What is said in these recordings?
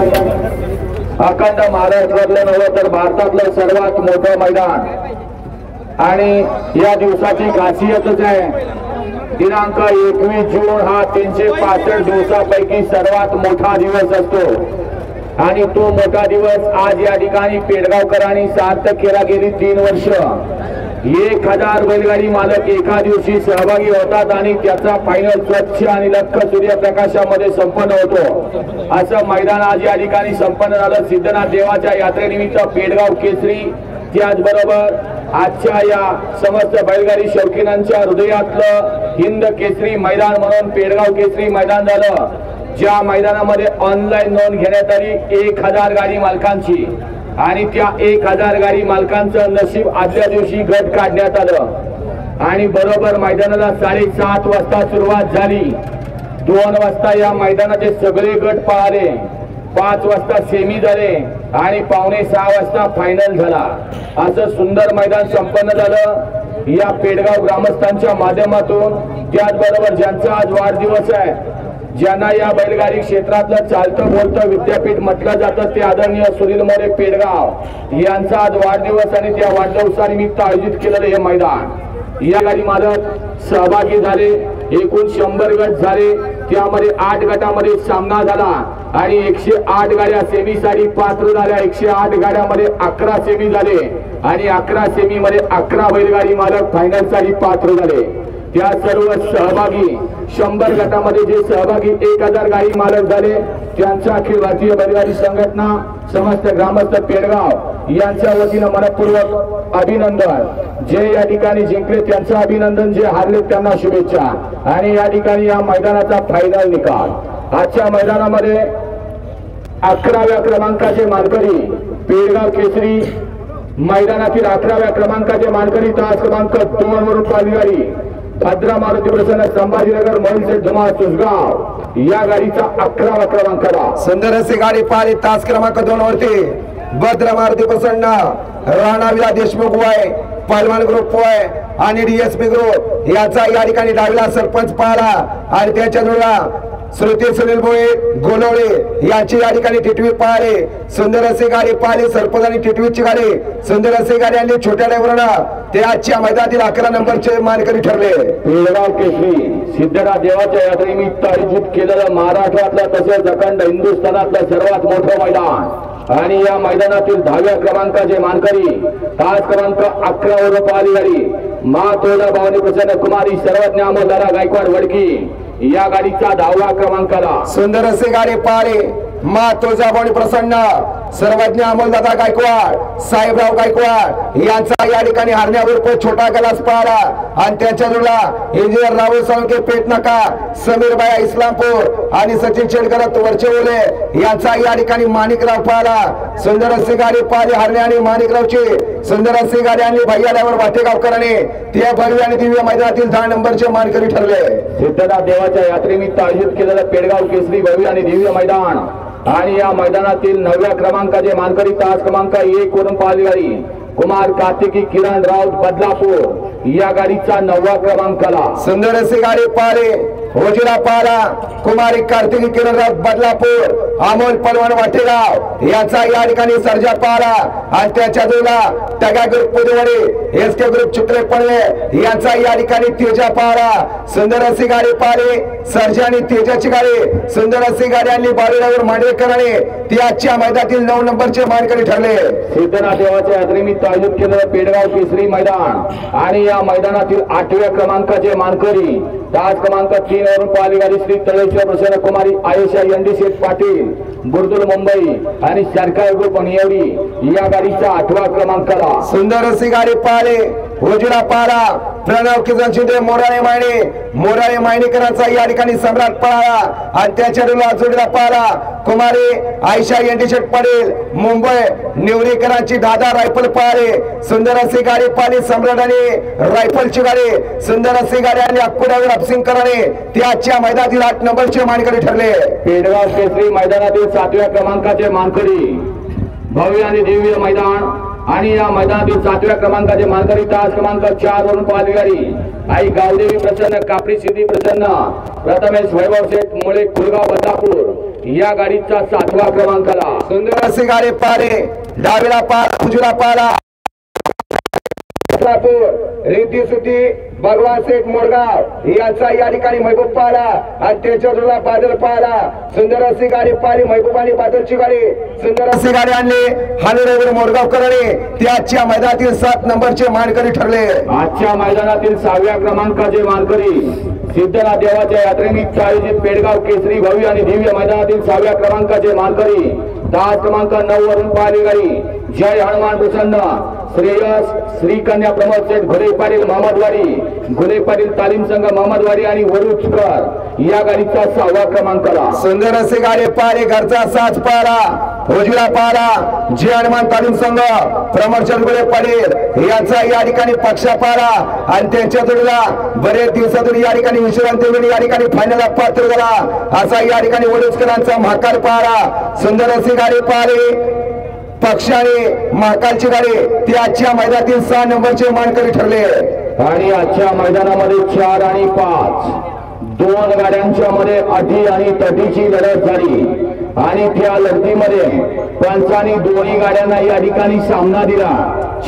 अखंड महाराष्ट्रातलं नव्हे तर भारतातलं सर्वात मोठं मैदान आणि या दिवसाची खासियतच आहे दिनांक 21 जून हा 365 दिवसापैकी सर्वात मोठा दिवस असतो आणि तो मोठा दिवस आज या ठिकाणी पेडगावकरांनी सार्थक केला गेली 3 वर्ष 1000 बैलगाडी मालक एका दिवशी सहभागी होतात आणि त्याचा फायनल स्वच्छ आणि लख सूर्यप्रकाशामध्ये संपन्न होतो असं मैदान आज या ठिकाणी संपन्न झालं सिद्धनाथ देवाच्या यात्रेनिमित्त पेडगाव केसरी त्याचबरोबर आजच्या या समस्त बैलगाडी शौकीनांच्या हृदयातलं हिंद केसरी मैदान म्हणून पेडगाव केसरी मैदान झालं ज्या मैदानामध्ये ऑनलाईन नोंद घेण्यात आली 1000 गाडी मालकांची आणि त्या 1000 गाडी मालकांचं नशीब आदल्या दिवशी गट काढण्यात आलं आणि बरोबर मैदानाला 7:30 वाजता सुरुवात झाली 2 वाजता या मैदानाचे सगळे गट पळाले 5 वाजता सेमी झाले आणि 5:45 वाजता फायनल झाला असं सुंदर मैदान संपन्न झालं या पेडगाव ग्रामस्थांच्या माध्यमातून त्याचबरोबर ज्यांचा आज वाढदिवस आहे ज्यांना या बैलगाडी क्षेत्रातलं चालतं बोलतं विद्यापीठ म्हटलं जातं ते आदरणीय सुनील मोरे पेडगाव यांचा आज वाढदिवस आणि त्या वाढदिवसानिमित्त आयोजित केलेलं हे मैदान या गाडी मालक सहभागी झाले एकूण 100 गट झाले त्यामध्ये 8 गटामध्ये सामना झाला आणि 108 गाड्या सेमीसाठी पात्र झाल्या 108 गाड्यामध्ये 11 सेमी झाले आणि 11 सेमी मध्ये 11 बैलगाडी मालक फायनल साठी पात्र झाले त्या सर्व सहभागी 100 गटामध्ये जे सहभागी 1000 गाडी मालक झाले त्यांच्या अखिल भारतीय बैलगाडी संघटना समस्त ग्रामस्थ पेडगाव यांच्या वतीनं मनपूर्वक अभिनंदन जे या ठिकाणी जिंकले त्यांचं अभिनंदन जे हारले त्यांना शुभेच्छा आणि या ठिकाणी या मैदानाचा फायनल निकाल आजच्या मैदानामध्ये 11व्या क्रमांकाचे मानकरी पेडगाव केसरी मैदानातील 11व्या क्रमांकाचे मानकरी तास क्रमांक 2 वरून पालगाडी भद्रा मारुती प्रसन्न संभाजीनगर मोहिलसे धुमा सुसगाव या गाडीचा 11वा क्रमांकाला सुंदर अशी गाडी पाहिली तास क्रमांक 2 वरती भद्रा मारुती प्रसन्न राणा विला देशमुख वाय पहलवान ग्रुप वाय आणि डीएसपी ग्रुप याचा या ठिकाणी डावीला सरपंच पाहला आणि त्याच्या जोडला श्रुती सुनील भोये गोलवळे यांची या ठिकाणी टिटवी पाहिले सुंदर अशी गाडी पाहिली सरपंच आणि टिटवीची गाडी सुंदर अशी गाडी आणली छोट्या ड्रायव्हरनं ते आजच्या मैदानातील 11 नंबरचे मानकरी ठरले पेडगाव केसरी सिद्धनाथ देवाच्या यात्रेनिमित्त आयोजित केलेलं महाराष्ट्रातलं तसेच अखंड हिंदुस्थानातलं सर्वात मोठं मैदान आणि या मैदानातील 10व्या क्रमांकाचे मानकरी तास क्रमांक 11 वर पाहिली गाडी मा तोला भावनी प्रसन्न कुमारी सर्वज्ञ अमोलदारा गायकवाड वडकी या गाडीचा 10वा क्रमांकाला सुंदर असे गाडी पारे मा तुळजाभवानी प्रसन्न सर्वज्ञ अमोलदादा गायकवाड साहेबराव गायकवाड यांचा या ठिकाणी हरण्यावर छोटा गलास पाहला आणि त्यांच्या जोडला इंजिनियर राहुल साळुंके पेटनाका समीर बाया इस्लामपूर आणि सचिन शेडकर वरचे ओले यांचा या ठिकाणी माणिकराव पाहला सुंदर अशी गाडी पाहिली हरण्या आणि माणिकरावची सुंदर अशी गाडी आणली भैयाल्यावर वाटेगावकरांनी त्या भव्य आणि दिव्य मैदानातील 10 नंबरचे मानकरी ठरले सिद्धनाथ देवाच्या यात्रेनिमित्त आयोजित केलेलं पेडगाव केसरी भव्य आणि दिव्य मैदान आणि या मैदानातील 9व्या क्रमांकाचे मानकरी तास क्रमांक 1 वरून पाहिली गाडी कुमार कार्तिकी किरण राऊत बदलापूर या गाडीचा 9वा क्रमांकाला सुंदर अशी गाडी पारे होजिरा पारा कुमारी कार्तिकी किरण राऊत बदलापूर अमोल पलवान वाटेगाव यांचा या ठिकाणी सर्जा पारा आणि त्याच्या जोडला टगा ग्रुप पुदवडी एसके ग्रुप चित्रे पडले यांचा या ठिकाणी तेजा पारा सुंदर अशी गाडी पारे सर्जा आणि तेजाची गाडी सुंदर अशी गाडी आणली बाळूराव मांडवेकरांनी ती आजच्या मैदानातील 9 नंबरचे मानकरी ठरले सिद्धनाथ देवाच्या यात्रेनिमित्त आयोजित केलेलं पेडगाव केसरी मैदान आणि या मैदानातील 8व्या क्रमांकाचे मानकरी तास क्रमांक 3 वरून पाहिली गाडी श्री तळेश्वर प्रसन्न कुमारी आयशा एनडी शेठ पाटील बुर्दुल मुंबई आणि सरकार ग्रुप निवडी या गाडीचा 8वा क्रमांकाला सुंदर अशी गाडी पाहिले उजडा पारा प्रणव किसन शिंदे मोराळे मायणीकरांचा या ठिकाणी सम्राट पळाला आणि त्याच्या जोडीला पारा कुमारी आयशा एनडी शेठ पाटील मुंबई निवडीकरांची दादा रायफल पारे सुंदर अशी गाडी पाहिली सम्राट आणि रायफलची गाडी सुंदर अशी गाडी आणि अक्कुरावर अपसिंगकरांनी ती आजच्या मैदानातील 8 नंबरचे मानकरी ठरले पेडगाव केसरी मैदानातील 7व्या क्रमांकाचे मानकरी भव्य आणि दिव्य मैदान आणि या मैदानातील 7व्या क्रमांकाचे मानकरी तास क्रमांक 4 वरून पाहिली गाडी आई गावदेवी प्रसन्न कापडी सिद्धी प्रसन्न प्रथमेश वैभव शेठ मुळे कुलगाव बदलापूर या गाडीचा 7वा क्रमांकाला. सुंदर अशी गाडी पारे डावीला पार उजवीला पाला रीती सुती भगवान शेठ मोडगाव यांचा या ठिकाणी महबूब पाला आणि त्याच्या जोडीला बादल पाला. सुंदर अशी गाडी पाहिली महबूब आणि बादलची गाडी. सुंदर अशी गाडी आणली हानुरेवर मोडगावकरांनी ते आजच्या मैदानातील 7 नंबरचे मानकरी ठरले. आजच्या मैदानातील 6व्या क्रमांकाचे मानकरी सिद्धनाथ देवाच्या यात्रेनिमित्त आयोजित पेडगाव केसरी भव्य आणि दिव्य मैदानातील 6व्या क्रमांकाचे मानकरी 10 क्रमांक 9 वरून पाहिली गाडी जय हनुमान प्रसन्न श्रेयस श्रीकन्या प्रमोद शेठ घुले पाटील महमदवाडी घुले पाटील तालीम संघ महमदवाडी आणि वरुचकर या गाडीचा 6वा क्रमांकाला. सुंदर असे गाडी पारे घरचा साज पारा उजवीला पारा जय हनुमान तालीम संघ प्रमोद शेठ घुले पाटील याचा या ठिकाणी पक्षा पारा आणि त्यांच्या जोडीला बरेच दिवसातून या ठिकाणी विश्रांती वेळी या ठिकाणी फायनलला पात्र झाला असा या ठिकाणी वडुचकरांचा महाकाल पारा. सुंदर अशी गाडी पारे पक्षाने महाकालची गाडी ती आजच्या मैदानातील 6 नंबरचे मानकरी ठरले. आणि आजच्या मैदानामध्ये 4 आणि 5 2 गाड्यांच्या मध्ये अटी आणि तटीची लढत झाली आणि त्या लढतीमध्ये पंचांनी दोन्ही गाड्यांना या ठिकाणी सामना दिला.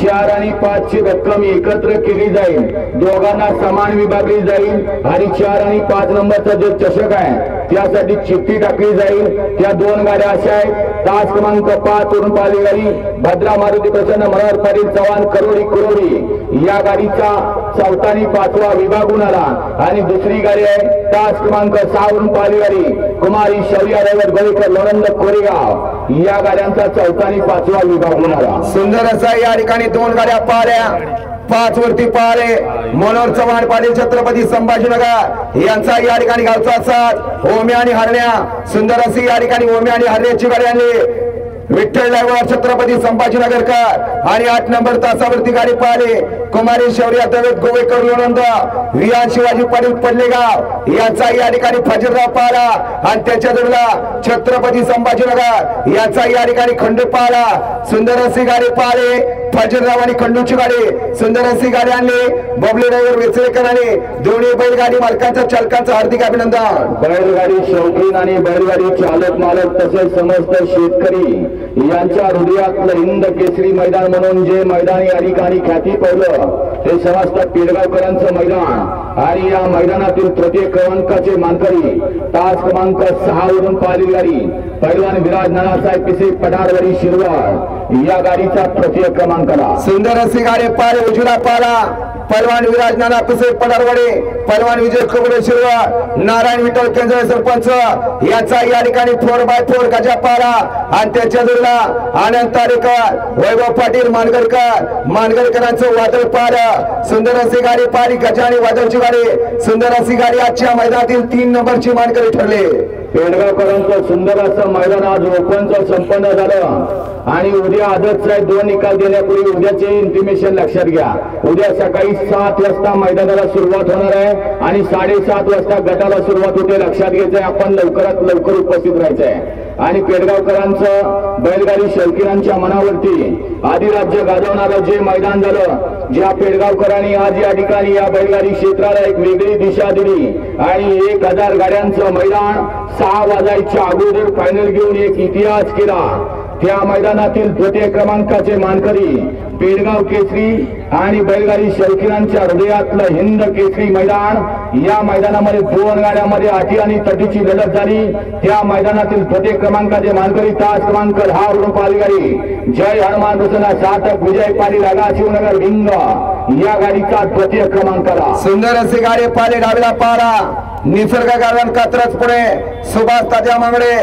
4 आणि 5 ची रक्कम एकत्र केली जाईल दोघांना समान विभागली जाईल आणि 4 आणि 5 नंबरचा जो चषक आहे त्यासाठी चिठ्ठी टाकली जाईल. त्या 2 गाड्या अशा आहेत तास क्रमांक 5 वरून पाहिली गाडी भद्रा मारुती प्रसन्न मनोहर पाटील चव्हाण करोडी या गाडीचा 4था आणि 5वा विभागून आला आणि दुसरी गाडी आहे तास क्रमांक 6 वरून पाहिली गाडी कुमारी शौर्या ड्रायव्हर गोळेकर लोणंद कोरेगाव या गाड्यांचा 4था आणि 5वा विभागून आला. सुंदर असा या ठिकाणी 2 गाड्या पाहिल्या 5 वरती पारे मनोहर चव्हाण पाटील छत्रपती संभाजीनगर यांचा या ठिकाणी गावचा साथ ओम्या आणि हरण्या. सुंदर अशी या ठिकाणी ओम्या आणि हरण्याची गाडी आणली विठ्ठल ड्रायव्हर छत्रपती संभाजीनगरकर आणि 8 नंबर तासावरती गाडी पाहिली कुमारी शौर्य दैवत गोवेकर लोणंद विहान शिवाजी पाटील पडलेगाव यांचा या ठिकाणी फजरराव पाला आणि त्याच्या जोडीला छत्रपती संभाजीनगर यांचा या ठिकाणी खंडू पाला. सुंदर अशी गाडी पाहिली फजरराव आणि खंडूची गाडी. सुंदर अशी गाडी आणली बबली ड्रायव्हर वेचळेकर आणि दोन्ही बैलगाडी मालकांच्या चालकांचं हार्दिक अभिनंदन. बैलगाडी शौकीन आणि बैलगाडी चालक मालक तसेच समस्त शेतकरी यांच्या हृदयातलं हिंद केसरी मैदान म्हणून जे मैदान या ठिकाणी ख्याती पावलं ते समस्त पेडगावकरांचं मैदान आणि या मैदानातील प्रत्येक क्रमांकाचे मानकरी तास क्रमांक 6 वरून पाहिली गाडी पैलवान विराज नानासाहेब पिसे पठारवाडी शिरवाड या गाडीचा प्रत्येक क्रमांकाला. सुंदर अशी गाडी पारे उजवीला पाला पैलवान विराज नाना पिसे पठारवाडी पैलवान विजय खोबरे शिरवाड नारायण विठ्ठल केंद्र सरपंच याचा या ठिकाणी 4x4 गजा पाला आणि त्याच्या जोडीला आनंद तारेकर वैभव पाटील मानगरकरांचं वादळ पाला. सुंदर अशी गाडी पारी गजा आणि वादळची गाडी. सुंदर अशी गाडी आजच्या मैदानातील 3 नंबरची मानकरी ठरले. पेडगावकरांचं सुंदर असं मैदान आज ओपनचं संपन्न झालं आणि उद्या आदतचा 2 निकाल देण्यापूर्वी उद्याचे इंटिमेशन लक्षात घ्या. उद्या सकाळी 7 वाजता मैदानाला सुरुवात होणार आहे आणि 7:30 वाजता गटाला सुरुवात होते. लक्षात घ्यायचंय आपण लवकरात लवकर उपस्थित राहायचंय आणि पेडगावकरांचं बैलगाडी शौकीनांच्या मनावरती आदिराज्य गाजवणारं जे मैदान झालं ज्या पेडगावकरांनी आज या ठिकाणी या बैलगाडी क्षेत्राला एक वेगळी दिशा दिली आणि 1000 गाड्यांचं मैदान 6 वाजायच्या अगोदर फायनल घेऊन एक इतिहास केला. त्या मैदानातील द्वितीय क्रमांकाचे मानकरी पेडगाव केसरी आणि बैलगाडी शौकीनांच्या हृदयातलं हिंद केसरी मैदान या मैदानामध्ये 2 गाड्यांमध्ये अटी आणि तटीची लढत झाली. त्या मैदानातील द्वितीय क्रमांकाचे मानकरी तास क्रमांक 10 वरून पाहिली गाडी जय हनुमान प्रसन्न सातक विजय पाटील आगा शिवनगर भिंग या गाडीचा द्वितीय क्रमांकाला. सुंदर अशी गाडी पाले डावीला पारा निसर्ग गार्डन कात्रज पुणे सुभाष तात्या मांगडे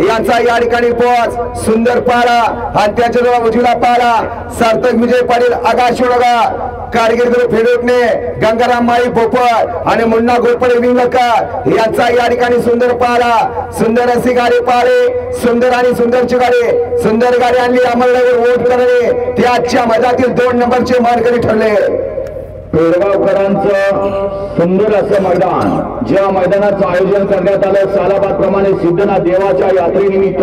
यांचा या ठिकाणी पोच सुंदर पारा आणि त्याच्या जवळ उजवीला पारा सार्थक विजय पाटील आगा शिवनगर कारगिल ग्रुप फेडोटने गंगाराम माळी भोपळ आणि मुन्ना घोरपडे विंगकर यांचा या ठिकाणी सुंदर पारा. सुंदर अशी गाडी पारे सुंदर आणि सुंदरची गाडी. सुंदर गाडी आणली अमरनगर वोट करणे ते आजच्या मैदानातील 2 नंबरचे मानकरी ठरले. पेडगावकरांचं सुंदर असं मैदान ज्या मैदानाचं आयोजन करण्यात आलं सालाबाद प्रमाणे सिद्धनाथ देवाच्या यात्रेनिमित्त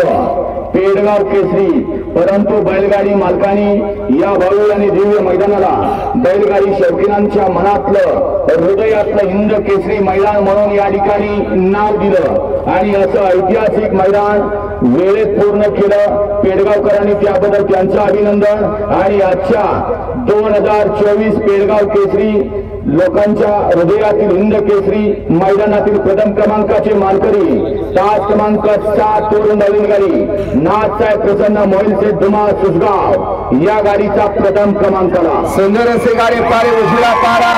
पेडगाव केसरी। परंतु बैलगाडी मालकांनी या भव्य आणि दिव्य मैदानाला बैलगाडी शौकीनांच्या मनातलं हृदयातलं हिंद केसरी मैदान म्हणून या ठिकाणी नाव दिलं आणि असं ऐतिहासिक मैदान वेळेत पूर्ण केलं। पेडगावकरांनी त्याबद्दल त्यांचं अभिनंदन। आणि आजच्या 2024 पेडगाव केसरी लोकांच्या हृदयातील हिंद केसरी मैदानातील प्रथम क्रमांकाचे मानकरी तास क्रमांक 7 वरून नवीन गाडी नाथसाहेब प्रसन्न मोहिलचे धुमा सुसगाव या गाडीचा प्रथम क्रमांकाला। सुंदर असे गाडी पारे उजळा पारा।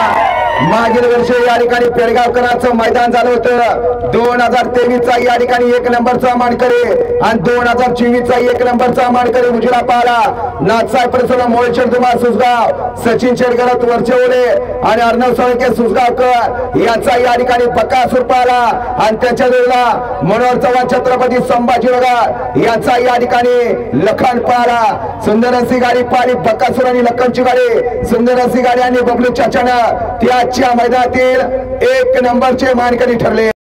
मागील वर्षी या ठिकाणी पेडगावकरांचं मैदान झालं होतं। 2023 चा या ठिकाणी 1 नंबरचा मानकरी आणि 2024 चा 1 नंबरचा मानकरी उजळा पारा नाथसाहेब प्रसन्न मोहिलचे धुमा सुसगाव। सचिन शेडगरत वरचेवले आणि अर्णव साळके सुसगावकर यांचा या ठिकाणी बकासूर पाला आणि त्याच्या जोडीला मनोहर चव्हाण छत्रपती संभाजीनगर यांचा या ठिकाणी लखन पाला। सुंदर अशी गाडी पाली बकासूर आणि लखनची गाडी। सुंदर अशी गाडी आणि बबलू चाचानं त्याच्या मैदानातील 1 नंबरचे मानकरी ठरले।